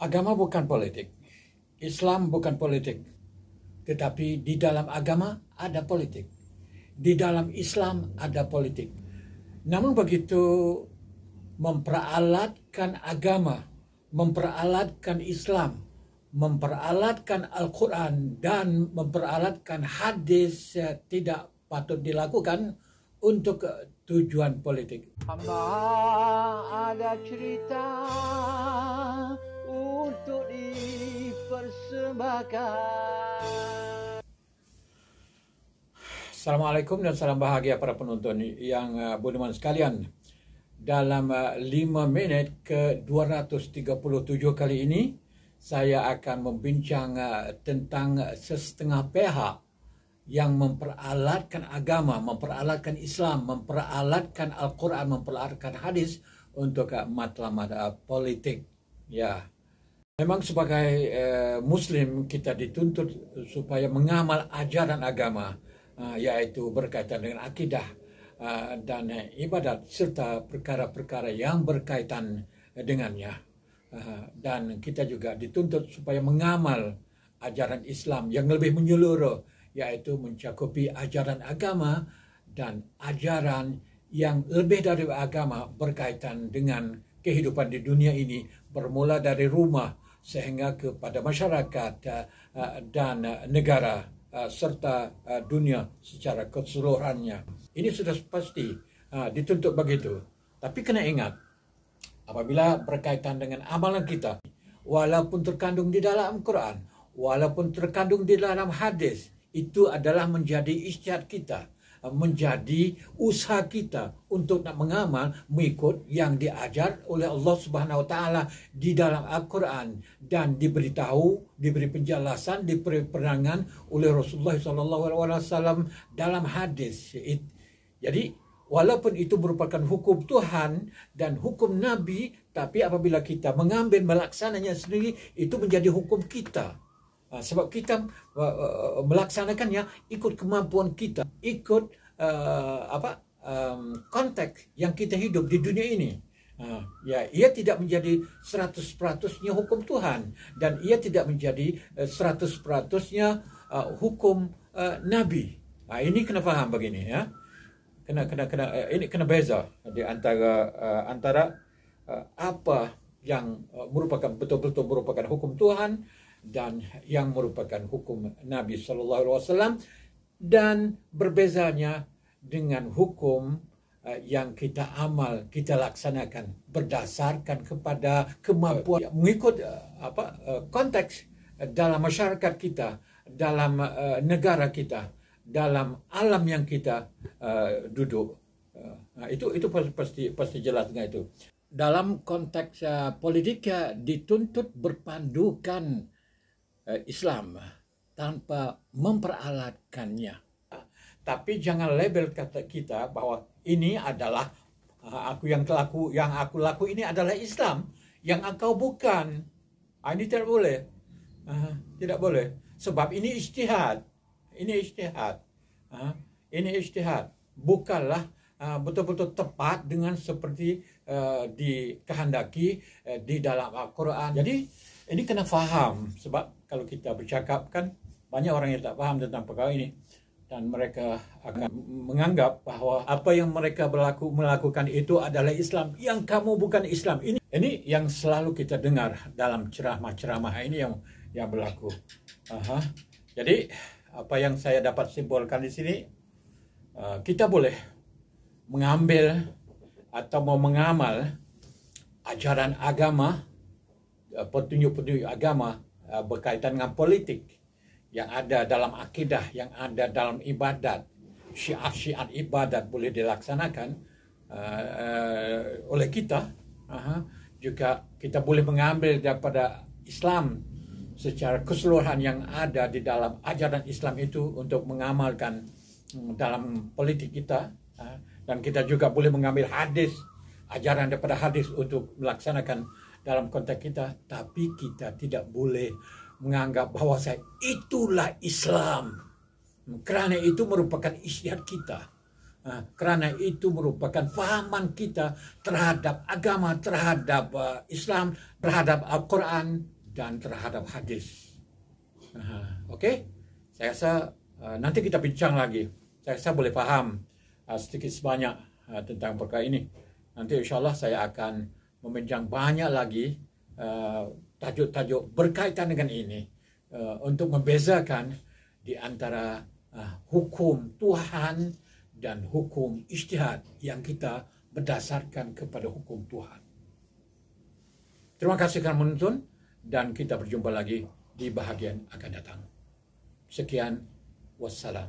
Agama bukan politik, Islam bukan politik, tetapi di dalam agama ada politik, di dalam Islam ada politik. Namun begitu memperalatkan agama, memperalatkan Islam, memperalatkan Al-Quran dan memperalatkan hadis tidak patut dilakukan untuk tujuan politik. Hamba ada cerita untuk dipersembahkan. Assalamualaikum dan salam bahagia para penonton yang budiman sekalian. Dalam 5 minit ke 237 kali ini, saya akan membincang tentang setengah pihak yang memperalatkan agama, memperalatkan Islam, memperalatkan Al-Quran, memperalatkan hadis untuk matlamat politik. Ya, memang sebagai Muslim kita dituntut supaya mengamal ajaran agama, yaitu berkaitan dengan akidah dan ibadat serta perkara-perkara yang berkaitan dengannya. Dan kita juga dituntut supaya mengamal ajaran Islam yang lebih menyeluruh, yaitu mencakupi ajaran agama dan ajaran yang lebih dari agama berkaitan dengan kehidupan di dunia ini, bermula dari rumah sehingga kepada masyarakat dan negara serta dunia secara keseluruhannya. Ini sudah pasti dituntut begitu. Tapi kena ingat, apabila berkaitan dengan amalan kita, walaupun terkandung di dalam Al-Quran, walaupun terkandung di dalam hadis, itu adalah menjadi ijtihad kita, menjadi usaha kita untuk nak mengamal mengikut yang diajar oleh Allah Subhanahu Wa Taala di dalam Al-Quran dan diberitahu, diberi penjelasan, diberi penerangan oleh Rasulullah SAW dalam hadis. Jadi walaupun itu merupakan hukum Tuhan dan hukum Nabi, tapi apabila kita mengambil melaksananya sendiri, itu menjadi hukum kita. Sebab kita melaksanakannya ikut kemampuan kita, ikut konteks yang kita hidup di dunia ini. Ya, ia tidak menjadi 100%-nya hukum Tuhan dan ia tidak menjadi 100%-nya hukum Nabi. Ini kena faham begini ya. Ini kena beza di antara apa yang merupakan betul-betul merupakan hukum Tuhan dan yang merupakan hukum Nabi SAW, dan berbezanya dengan hukum yang kita amal, kita laksanakan berdasarkan kepada kemampuan mengikut konteks dalam masyarakat kita, dalam negara kita, dalam alam yang kita duduk. Itu pasti jelas dengan itu. Dalam konteks politik dituntut berpandukan Islam tanpa memperalatkannya. Tapi jangan label kata kita bahwa ini adalah yang aku laku ini adalah Islam, yang engkau bukan. Ini tidak boleh. Tidak boleh. Sebab ini ijtihad. Ini ijtihad. Bukanlah betul-betul tepat dengan seperti dikehendaki di dalam Al-Quran. Jadi ini kena faham, sebab kalau kita bercakap kan banyak orang yang tak faham tentang perkara ini dan mereka akan menganggap bahwa apa yang mereka melakukan itu adalah Islam, yang kamu bukan Islam. Ini yang selalu kita dengar dalam ceramah-ceramah ini yang berlaku. Jadi apa yang saya dapat simpulkan di sini, kita boleh mengambil atau mau mengamal ajaran agama, petunjuk-petunjuk agama berkaitan dengan politik yang ada dalam akidah, yang ada dalam ibadat, syiar-syiar ibadat boleh dilaksanakan oleh kita. Juga kita boleh mengambil daripada Islam secara keseluruhan yang ada di dalam ajaran Islam itu untuk mengamalkan dalam politik kita. Dan kita juga boleh mengambil hadis, ajaran daripada hadis untuk melaksanakan dalam konteks kita. Tapi kita tidak boleh menganggap bahwa itulah Islam, kerana itu merupakan ijtihad kita. Kerana itu merupakan fahaman kita terhadap agama, terhadap Islam, terhadap Al-Quran dan terhadap hadis. Okey, saya rasa nanti kita bincang lagi. Saya rasa boleh faham sedikit sebanyak tentang perkara ini. Nanti insyaAllah saya akan membincang banyak lagi tajuk-tajuk berkaitan dengan ini untuk membezakan di antara hukum Tuhan dan hukum ijtihad yang kita berdasarkan kepada hukum Tuhan. Terima kasih kerana menonton dan kita berjumpa lagi di bahagian akan datang. Sekian, wassalam.